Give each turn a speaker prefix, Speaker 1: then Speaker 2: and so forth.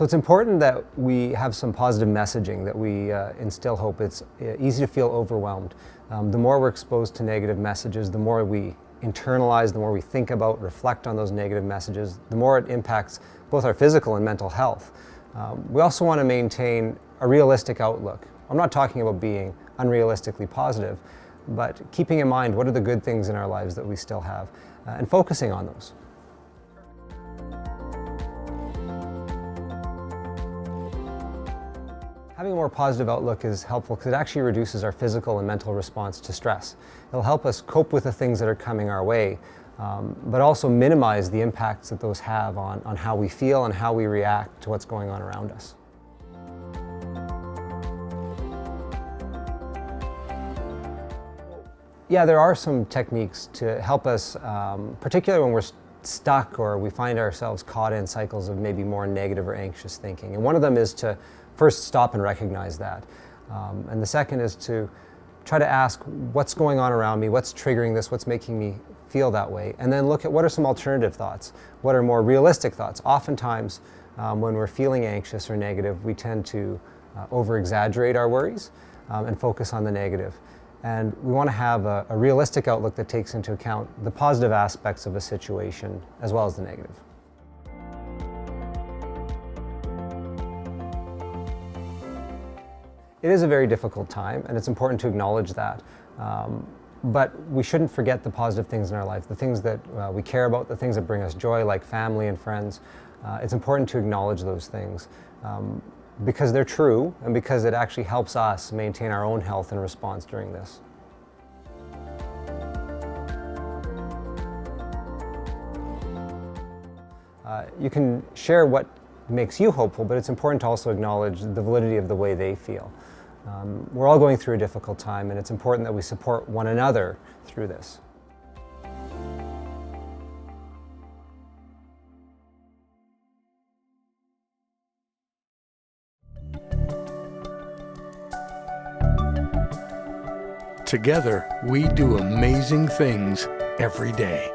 Speaker 1: So it's important that we have some positive messaging, that we instill hope. It's easy to feel overwhelmed. The more we're exposed to negative messages, the more we internalize, the more we think about, reflect on those negative messages, the more it impacts both our physical and mental health. We also want to maintain a realistic outlook. I'm not talking about being unrealistically positive, but keeping in mind what are the good things in our lives that we still have, and focusing on those. Having a more positive outlook is helpful because it actually reduces our physical and mental response to stress. It'll help us cope with the things that are coming our way, but also minimize the impacts that those have on how we feel and how we react to what's going on around us. Yeah, there are some techniques to help us, particularly when we're stuck or we find ourselves caught in cycles of maybe more negative or anxious thinking. And one of them is to first stop and recognize that. And the second is to try to ask what's going on around me, what's triggering this, what's making me feel that way, and then look at what are some alternative thoughts, what are more realistic thoughts. Oftentimes when we're feeling anxious or negative, we tend to over-exaggerate our worries and focus on the negative. And we want to have a realistic outlook that takes into account the positive aspects of a situation as well as the negative. It is a very difficult time, and it's important to acknowledge that. But we shouldn't forget the positive things in our life, the things that we care about, the things that bring us joy, like family and friends. It's important to acknowledge those things because they're true and because it actually helps us maintain our own health and response during this. You can share what makes you hopeful, but it's important to also acknowledge the validity of the way they feel. We're all going through a difficult time, and it's important that we support one another through this.
Speaker 2: Together, we do amazing things every day.